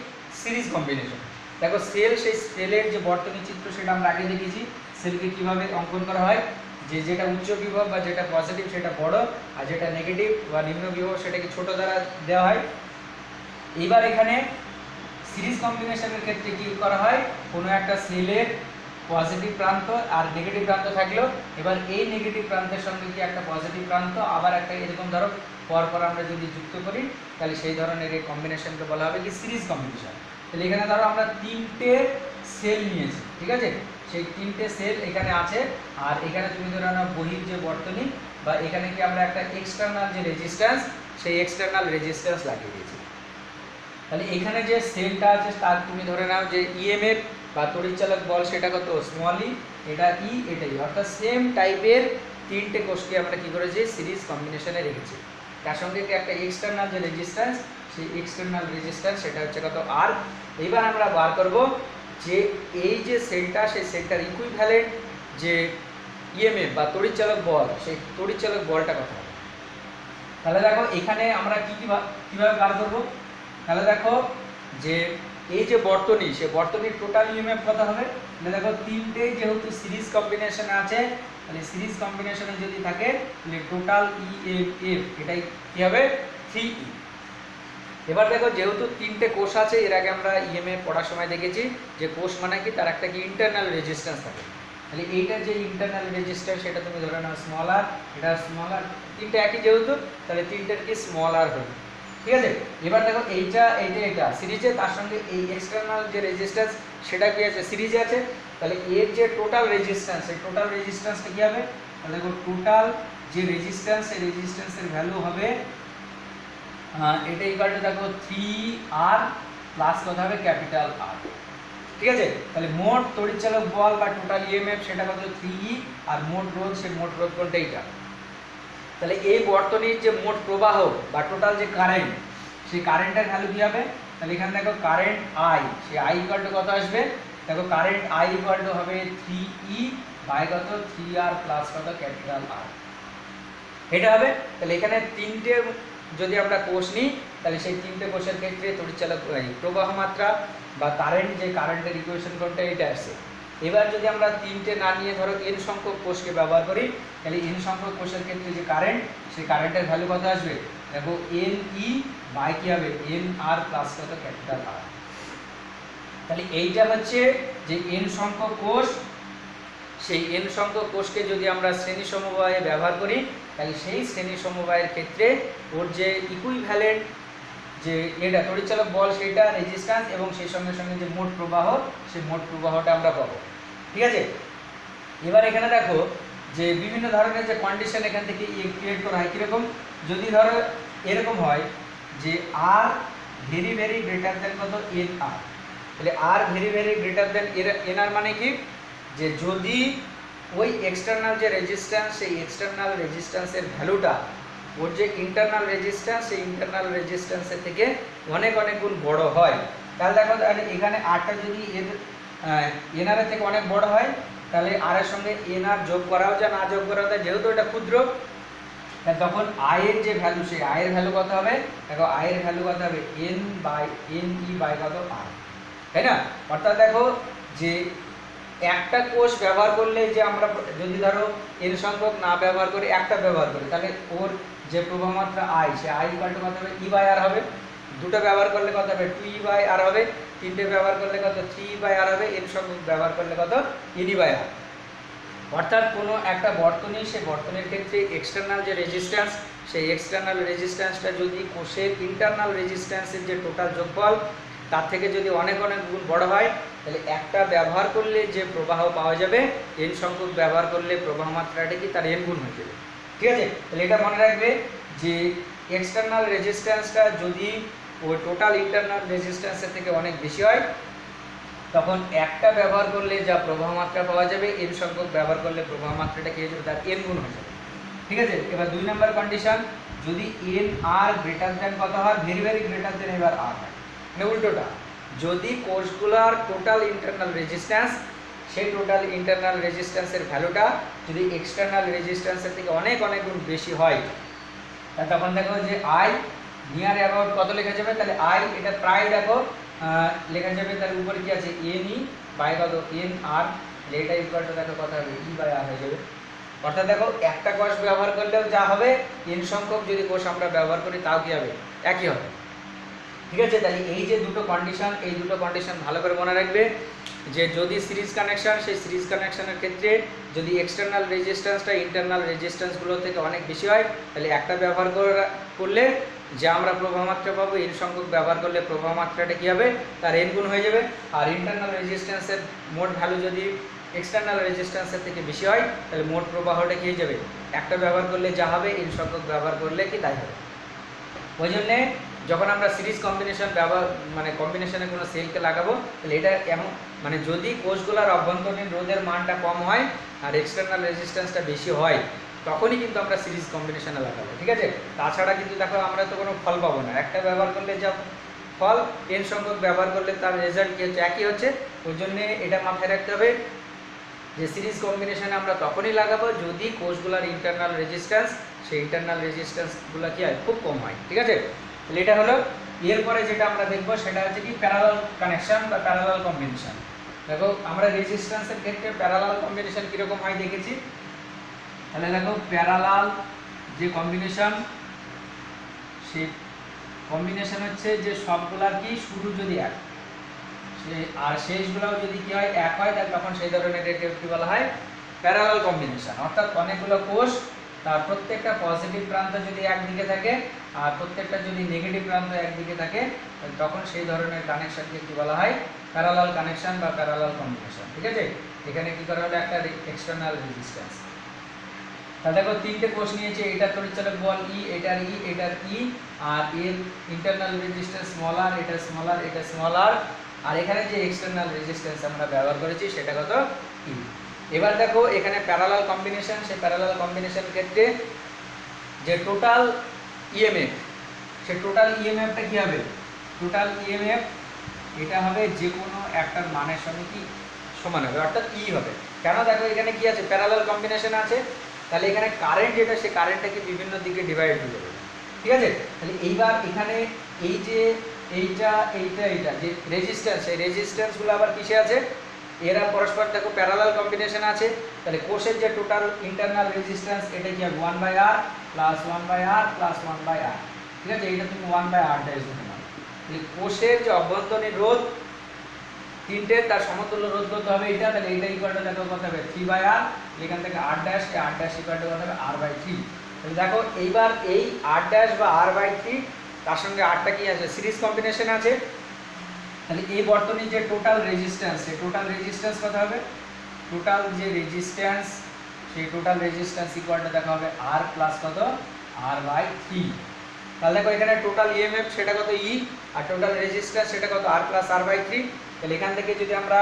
সিরিজ কম্বিনেশন। দেখো সেল, সেই সেলের যে বর্তনী চিত্র সেটা আমরা আগে দেখেছি। সেলকে কিভাবে অঙ্কন করা হয়, যে যেটা উচ্চ বিভব বা যেটা পজিটিভ সেটা বড়, আর যেটা নেগেটিভ বা নিম্ন বিভব সেটাকে ছোট দ্বারা দেওয়া হয়। এইবার এখানে সিরিজ কম্বিনেশনের ক্ষেত্রে কি করা হয়, কোনো একটা সেলের পজিটিভ প্রান্ত আর নেগেটিভ প্রান্ত থাকলেও এবার এই নেগেটিভ প্রান্তের সঙ্গে কি একটা পজিটিভ প্রান্ত আবার একটা এরকম ধরো পরপর আমরা যদি যুক্ত করি, তাহলে সেই ধরনের এই কম্বিনেশনকে বলা হবে কি সিরিজ কম্বিনেশন। তাহলে এখানে ধরো আমরা তিনটে সেল নিয়েছি। ঠিক আছে, সেই তিনটে সেল এখানে আছে, আর এখানে তুমি ধরো না বহির যে বর্তনী বা এখানে কি আমরা একটা এক্সটার্নাল যে রেজিস্ট্যান্স, সেই এক্সটার্নাল রেজিস্ট্যান্স লাগিয়ে দিয়েছি। তাহলে এখানে যে সেলটা আছে তার তুমি ধরে নাও যে ইএমএফ বা তড়িৎচালক বল সেটা কত স্মল ই, এটা ই, এটাই, অর্থাৎ সেম টাইপের তিনটে কোষকে আমরা কি করেছি সিরিজ কম্বিনেশনে রেখেছি। তার সঙ্গে কি একটা এক্সটার্নাল যে রেজিস্ট্যান্স, সেই এক্সটার্নাল রেজিস্ট্যান্স সেটা হচ্ছে কত আর। এইবার আমরা বার করব যে এই যে সেলটা, সেই সেলটার ইকুইভ্যালেন্ট যে ইএমএফ বা তড়িৎচালক বল, সেই তড়িৎচালক বলটা কত হবে। তাহলে দেখো এখানে আমরা কিভাবে বার করব। তাহলে দেখো যে এই যে বর্তনী, সে বর্তনীর টোটাল ইএমএফ কত হবে। তাহলে দেখো তিনটেই যেহেতু সিরিজ কম্বিনেশন আছে, তাহলে সিরিজ কম্বিনেশনে যদি থাকে তাহলে টোটাল ইএমএফ এটাই কি হবে 3E। এবার দেখো যেহেতু তিনটে কোষ আছে, এর আগে আমরা ইএমএফ পড়ার সময় দেখেছি যে কোষ মানে কি তার একটা কি ইন্টারনাল রেজিস্ট্যান্স থাকে। তাহলে এইটার যে ইন্টারনাল রেজিস্ট্যান্স সেটা তুমি ধরে নাও স্মল আর, এটা স্মল আর, তিনটে একই যেহেতু তাহলে তিনটের কি স্মল আর হবে। ঠিক আছে, এবার দেখো এইটা সিরিজে, তার সঙ্গে এই এক্সটার্নাল যে রেজিস্ট্যান্স সেটা কি আছে সিরিজে আছে। তাহলে এর যে টোটাল রেজিস্ট্যান্স, সেই টোটাল রেজিস্ট্যান্সটা কি হবে, তাহলে দেখো টোটাল যে রেজিস্ট্যান্স, সেই রেজিস্ট্যান্সের ভ্যালু হবে এটা ইকুয়াল টু দেখো 3R প্লাস কত হবে ক্যাপিটাল R। ঠিক আছে, তাহলে মোট তড়িৎচালক বল বা টোটাল ইএমএফ সেটা কত 3E, আর মোট রোধ, সেই মোট রোধ কোনটা এইটা। তাহলে এই বর্তনীর যে মোট প্রবাহ বা টোটাল যে কারেন্ট, সেই কারেন্টের ভ্যালু কি হবে। তাহলে এখানে দেখো কারেন্ট আই, সেই আই ইকুয়াল টু কত আসবে, দেখো কারেন্ট আই ইকুয়াল টু হবে 3E বাই কত 3R প্লাস কত ক্যাপিটাল R, এটা হবে। তাহলে এখানে তিনটে যদি আমরা কোষ নিই, তাহলে সেই তিনটে কোষের ক্ষেত্রে তড়িৎচালক প্রবাহ মাত্রা বা কারেন্ট, যে কারেন্টের ইকুয়েশন কোনটা এটা আসছে। এবার যদি আমরা তিনটে না নিয়ে ধরো n সংখ্যক কোষকে ব্যবহার করি, তাহলে n সংখ্যক কোষের ক্ষেত্রে যে কারেন্ট, সেই কারেন্টের ভ্যালু কত আসবে, দেখো NE বাই কি হবে NR প্লাস কত ক্যাপিটাল R। তাহলে এইটা হচ্ছে যে n সংখ্যক কোষ, সেই n সংখ্যক কোষকে যদি আমরা শ্রেণী সমবায়ে ব্যবহার করি, তাহলে সেই শ্রেণী সমবায়ের ক্ষেত্রে ওর যে ইকুইভ্যালেন্ট যে এটা তড়িৎচালক বল, সেইটা রেজিস্ট্যান্স এবং সেই সঙ্গে সঙ্গে যে মোট প্রবাহ, সেই মোট প্রবাহটা আমরা পাবো। ঠিক আছে, এবার এখানে দেখো যে বিভিন্ন ধরনের যে কন্ডিশন এখান থেকে ক্রিয়েট করা হয়। কীরকম, যদি ধরো এরকম হয় যে are very very greater than কত NR, তাহলে are very very greater than NR মানে কি, যে যদি ওই এক্সটার্নাল যে রেজিস্ট্যান্স, সেই এক্সটার্নাল রেজিস্ট্যান্সের ভ্যালুটা ওর যে ইন্টারনাল রেজিস্ট্যান্স, সেই ইন্টারনাল রেজিস্ট্যান্সের থেকে অনেক অনেক গুণ বড় হয়, তাহলে দেখো এখানে আরটা যদি NR এর থেকে অনেক বড় হয়, তাহলে আর এর সঙ্গে NR যোগ করাও যায়, না যোগ করাও যায়, যেহেতু এটা ক্ষুদ্র, তখন আয়ের যে ভ্যালু, সেই আয়ের ভ্যালু কত হবে, দেখো আয়ের ভ্যালু কত হবে NE বাই কত R, তাই না। অর্থাৎ দেখো যে একটা কোষ ব্যবহার করলে যে আমরা যদি ধরো n সংখ্যক না ব্যবহার করে একটা ব্যবহার করি, তাহলে ওর যে প্রবাহ মাত্রা I, সে I কত হবে E/R হবে। দুটো ব্যবহার করলে কত হবে 2E/R হবে। তিনটে ব্যবহার করলে কত 3E/R হবে। n সংখ্যক ব্যবহার করলে কত NE/R। অর্থাৎ কোনো একটা বর্তনী, সেই বর্তনীর ক্ষেত্রে এক্সটার্নাল যে রেজিস্ট্যান্স, সেই এক্সটার্নাল রেজিস্ট্যান্সটা যদি কোষের ইন্টারনাল রেজিস্ট্যান্সের যে টোটাল যোগফল তার থেকে যদি অনেক অনেক গুণ বড় হয়, তাহলে একটা ব্যবহার করলে যে প্রবাহ পাওয়া যাবে n সংখ্যক ব্যবহার করলে প্রবাহ মাত্রাটা কি তার n গুণ হয়ে যাবে। ঠিক আছে, তাহলে এটা মনে রাখবে যে এক্সটার্নাল রেজিস্ট্যান্সটা যদি ওই টোটাল ইন্টারনাল রেজিস্ট্যান্সের থেকে অনেক বেশি হয়, তখন একটা ব্যবহার করলে যা প্রবাহ মাত্রা পাওয়া যাবে n সংখ্যক ব্যবহার করলে প্রবাহ মাত্রাটা কি হয়ে যাবে তার n গুণ হয়ে যাবে। ঠিক আছে, এবার 2 নম্বর কন্ডিশন, যদি n/r গ্রেটার দ্যান কত হয়, ভেরি ভেরি গ্রেটার দ্যান এবার r হয়, মানে উল্টোটা, যদি কোষগুলোর টোটাল ইন্টারনাল রেজিস্ট্যান্স, সেই টোটাল ইন্টারনাল রেজিস্ট্যান্সের ভ্যালুটা যদি এক্সটার্নাল রেজিস্ট্যান্সের থেকে অনেক অনেক গুণ বেশি হয়, তখন দেখো যে I নিয়ার অ্যাবাউট কত লেখা যাবে, তাহলে I এটা প্রায় দেখো লেখা যাবে, তার উপরে কি আছে NE বাই কত NR, এটা ইকুয়াল টু দেখো কত হবে E/R হয়ে যাবে। অর্থাৎ দেখো একটা কোষ ব্যবহার করলেও যা হবে, n সংখ্যক যদি কোষ আমরা ব্যবহার করি তাও কি হবে, একই হবে। ঠিক আছে, তাহলে এই যে দুটো কন্ডিশন, এই দুটো কন্ডিশন ভালো করে মনে রাখবে যে যদি সিরিজ কানেকশন, সেই সিরিজ কানেকশনের ক্ষেত্রে যদি এক্সটার্নাল রেজিস্ট্যান্সটা ইন্টারনাল রেজিস্ট্যান্সগুলো থেকে অনেক বেশি হয়, তাহলে একটা ব্যবহার করলে যে আমরা প্রবাহ মাত্রা পাবো, n সংখ্যক ব্যবহার করলে প্রবাহ মাত্রাটা কী হবে, তার n গুণ হয়ে যাবে। আর ইন্টারনাল রেজিস্ট্যান্সের মোট ভ্যালু যদি এক্সটার্নাল রেজিস্ট্যান্সের থেকে বেশি হয়, তাহলে মোট প্রবাহটা কী হয়ে যাবে, একটা ব্যবহার করলে যা হবে n সংখ্যক ব্যবহার করলে কি তাই হবে। ওই জন্যে যখন আমরা সিরিজ কম্বিনেশন ব্যবহার মানে কম্বিনেশনে কোনো সেলকে লাগাবো, তাহলে এটা এমন মানে যদি কোষগুলোর অভ্যন্তরীণ রোধের মানটা কম হয় আর এক্সটার্নাল রেজিস্ট্যান্সটা বেশি হয়, তখনই কিন্তু আমরা সিরিজ কম্বিনেশনে লাগাবো। ঠিক আছে, তাছাড়া কিন্তু দেখো আমরা তো কোনো ফল পাবো না। একটা ব্যবহার করলে যা ফল, n সংখ্যক ব্যবহার করলে তার রেজাল্ট কী হচ্ছে, একই হচ্ছে। ওই জন্যে এটা মাথায় রাখতে হবে যে সিরিজ কম্বিনেশনে আমরা তখনই লাগাবো যদি কোষগুলোর ইন্টারনাল রেজিস্ট্যান্স, সেই ইন্টারনাল রেজিস্ট্যান্সগুলো কী হয়, খুব কম হয়। ঠিক আছে, তাহলে এটা হলো। এরপরে যেটা আমরা দেখবো সেটা হচ্ছে কি প্যারালাল কানেকশন বা প্যারালাল কম্বিনেশন। দেখো আমরা রেজিস্ট্যান্সের ক্ষেত্রে প্যারালাল কম্বিনেশন কীরকম হয় দেখেছি। তাহলে দেখো প্যারালাল যে কম্বিনেশন, সেই কম্বিনেশন হচ্ছে যে সবগুলার কি শুরু যদি এক আর শেষগুলোও যদি কি হয় এক হয়, তাহলে তখন সেই ধরনের কি বলা হয়, প্যারালাল কম্বিনেশন। অর্থাৎ অনেকগুলো কোষ, তার প্রত্যেকটা পজিটিভ প্রান্ত যদি একদিকে থাকে আর প্রত্যেকটা যদি নেগেটিভ প্রান্ত একদিকে থাকে, তখন সেই ধরনের কানেকশনকে কি বলা হয়, প্যারালাল কানেকশন বা প্যারালাল কম্বিনেশন। ঠিক আছে, এখানে কি করা হলো, একটা এক্সটার্নাল রেজিস্ট্যান্স। তাহলে দেখো তিনটে কোষ নিয়েছে, এটার তড়িৎচালক বল E, এটার E, এটার E, আর এর ইন্টারনাল রেজিস্ট্যান্স স্মল r, এটা স্মল r, এটা স্মল r, আর এখানে যে এক্সটার্নাল রেজিস্ট্যান্স আমরা ব্যবহার করেছি সেটা কত E। এবার দেখো এখানে প্যারালাল কম্বিনেশন, সেই প্যারালাল কম্বিনেশন ক্ষেত্রে যে টোটাল ইএমএফ, সেই টোটাল ইএমএফটা কী হবে, টোটাল ইএমএফ এটা হবে যে কোনো একটার মানের সঙ্গে কি সমান হবে, অর্থাৎ E হবে। কেন, দেখো এখানে কি আছে, প্যারালাল কম্বিনেশন আছে, তাহলে এখানে কারেন্ট যেটা, সেই কারেন্টটা কি বিভিন্ন দিকে ডিভাইড হয়ে যাবে। ঠিক আছে, তাহলে এইবার এখানে এই যে এইটা এইটা এইটা যে রেজিস্ট্যান্স, সেই রেজিস্ট্যান্সগুলো আবার কিসে আছে, এরা পরস্পর দেখো প্যারালাল কম্বিনেশন আছে। তাহলে কোষের যে টোটাল ইন্টারনাল রেজিস্ট্যান্স, এটা কি হবে 1/r plus 1/r plus 1/r। ঠিক আছে, এইটা তুমি 1/r ড্যাশ ধরে নাও। তাহলে কোষের যে অভ্যন্তরীণ রোধ তিনটে, তার সমতুল্য রোধ করতে হবে এটা, তাহলে এইটা ইকুয়াল টু দেখো কত হবে 3/r, এখান থেকে r ড্যাশ, এই r ড্যাশ ইকুয়াল টু কত হবে r/3। তাহলে দেখো এইবার এই r ড্যাশ বা r/3, তার সঙ্গে rটা কি আছে, সিরিজ কম্বিনেশন আছে। তাহলে এই বর্তনীর যে টোটাল রেজিস্ট্যান্স, সেই টোটাল রেজিস্ট্যান্স কত হবে, টোটাল যে রেজিস্ট্যান্স, সেই টোটাল রেজিস্ট্যান্স ইকুয়াল টু দেখা হবে r প্লাস কত r/3। তাহলে দেখো এখানে টোটাল ইএমএফ সেটা কত E, আর টোটাল রেজিস্ট্যান্স সেটা কত r প্লাস r/3। তাহলে এখান থেকে যদি আমরা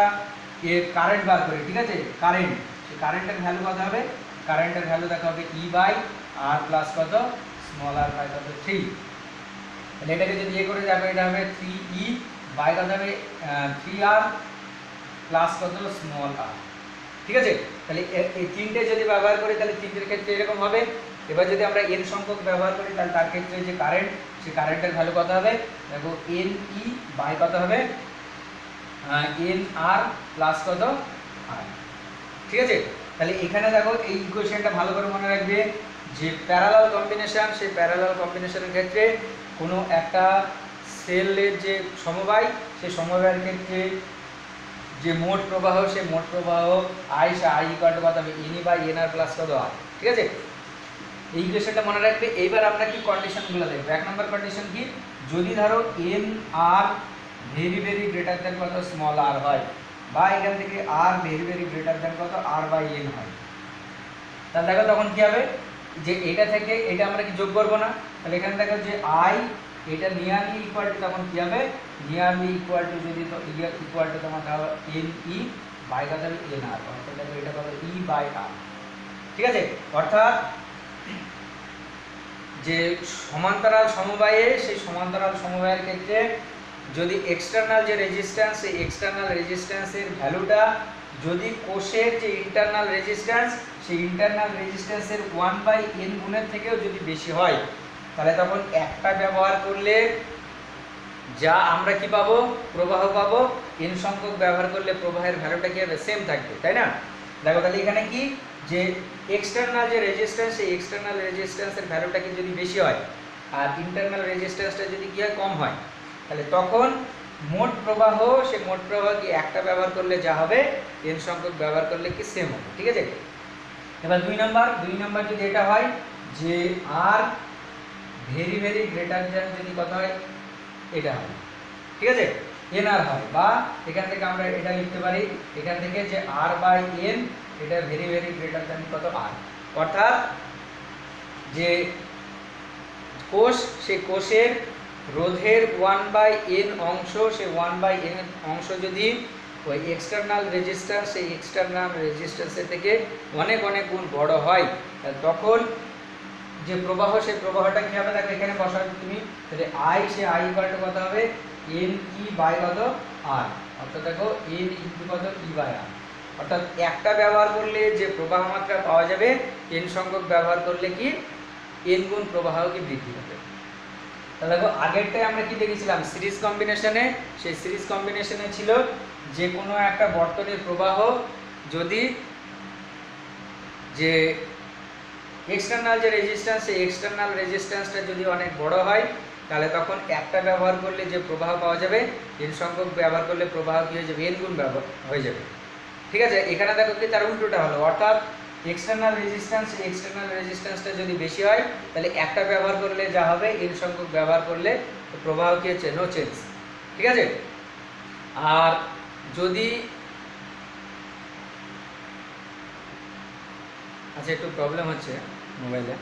এর কারেন্ট বার করি, ঠিক আছে, কারেন্ট, সেই কারেন্টের ভ্যালু কত হবে, কারেন্টের ভ্যালু দেখা হবে E/r প্লাস কত স্মল r বাই কত 3। তাহলে এটাকে যদি করে যাবে, এটা হবে 3E বাই কত হবে 3r প্লাস কত স্মল r। ঠিক আছে, তাহলে এই তিনটে যদি ব্যবহার করি, তাহলে তিনটের ক্ষেত্রে এরকম হবে। এবার যদি আমরা n সংখ্যক ব্যবহার করি, তাহলে তার ক্ষেত্রে যে কারেন্ট, সেই কারেন্টের ভ্যালু কত হবে, দেখো NE বাই কত হবে NR প্লাস কত আর। ঠিক আছে, তাহলে এখানে দেখো এই ইকুয়েশনটা ভালো করে মনে রাখবে যে প্যারালাল কম্বিনেশন, সেই প্যারালাল কম্বিনেশনের ক্ষেত্রে কোনো একটা সেলের যে সমবায়, সেই সমবায়ের ক্ষেত্রে যে মোট প্রবাহ, সেই মোট প্রবাহ I, say I equal to কত হবে এনই বাই এন আর প্লাস কত আর। ঠিক আছে, এই ইকুয়েশনটা মনে রাখবে। এইবার আমরা কি কন্ডিশনগুলো দেখবো। এক নম্বর কন্ডিশন কি, যদি ধরো N are very very greater than কত স্মল আর হয়, বা এখান থেকে are very very greater than কত আর বাই এন হয়, তাহলে দেখো তখন কি হবে যে এটা থেকে এটা আমরা কি যোগ করবো না, তাহলে এখানে দেখো যে আই এটা নিয়ারলি ইকুয়াল টু, তখন কি হবে নিয়ারলি ইকুয়াল টু, যদি ইকুয়াল টু তোমার ধরো এন ই বাই কত হবে এন আর, অর্থাৎ দেখো এটা কত ই বাই আর। ঠিক আছে, অর্থাৎ যে সমান্তরাল সমবায়ে, সেই সমান্তরাল সমবায়ের ক্ষেত্রে যদি এক্সটার্নাল যে রেজিস্ট্যান্স, সেই এক্সটার্নাল রেজিস্ট্যান্সের ভ্যালুটা যদি কোষের যে ইন্টারনাল রেজিস্ট্যান্স, সেই ইন্টারনাল রেজিস্ট্যান্সের 1/n গুণের থেকেও যদি বেশি হয়, তাহলে তখন একটা ব্যবহার করলে যা আমরা কি পাবো, প্রবাহ পাবো, n সংখ্যক ব্যবহার করলে প্রবাহের ভ্যালুটা কি হবে, সেম থাকবে, তাই না। দেখো তাহলে এখানে কি যে এক্সটার্নাল যে রেজিস্ট্যান্স, সেই এক্সটার্নাল রেজিস্ট্যান্সের ভ্যালুটা কি যদি বেশি হয় আর ইন্টারনাল রেজিস্ট্যান্সটা যদি কি হয় কম হয়, তাহলে তখন মোট প্রবাহ, সে মোট প্রবাহ কি একটা ব্যবহার করলে যা হবে n সংখ্যক ব্যবহার করলে কি সেম হবে। ঠিক আছে, এবার দুই নাম্বার যদি এটা হয় যে are very very greater than যদি কত হয় এটা হয়, ঠিক আছে এন আর হয়, বা এখান থেকে আমরা এটা লিখতে পারি এখান থেকে যে আর বাই এন এটা ভেরি ভেরি গ্রেটার দ্যান কত আর, অর্থাৎ যে কোষ, সেই কোষের রোধের 1/n অংশ, সেই 1/n অংশ যদি ওই এক্সটার্নাল রেজিস্ট্যান্স, সেই এক্সটার্নাল রেজিস্ট্যান্সের থেকে অনেক অনেক গুণ বড় হয়, তখন যে প্রবাহ, সেই প্রবাহটা কী হবে, দেখো এখানে বসাবে তুমি, তাহলে I, say I equal to কত হবে এন ই বাই কত আর, অর্থাৎ দেখো এন ইন্টু কত ই বাই আর, অর্থাৎ একটা ব্যবহার করলে যে প্রবাহ মাত্রা পাওয়া যাবে n সংখ্যক ব্যবহার করলে কি n গুণ প্রবাহ কি বৃদ্ধি হবে। তাহলে দেখো আগেরটাই আমরা কি দেখেছিলাম সিরিজ কম্বিনেশনে, সেই সিরিজ কম্বিনেশনে ছিল যে কোনো একটা বর্তনীর প্রবাহ যদি যে এক্সটার্নাল যে রেজিস্ট্যান্স, সেই এক্সটার্নাল রেজিস্ট্যান্সটা যদি অনেক বড় হয়, তাহলে তখন একটা ব্যবহার করলে যে প্রবাহ পাওয়া যাবে n সংখ্যক ব্যবহার করলে প্রবাহ কি হয়ে যাবে n গুণ ব্যবহার হয়ে যাবে। ঠিক আছে, এখানে দেখো কি তার উল্টোটা হলো, অর্থাৎ এক্সটার্নাল রেজিস্ট্যান্সটা যদি বেশি হয়, তাহলে একটা ব্যবহার করলে যা হবে n সংখ্যক ব্যবহার করলে প্রবাহ কি হচ্ছে নো চেঞ্জ। ঠিক আছে, আর যদি আচ্ছা একটু প্রবলেম হচ্ছে মোবাইলে।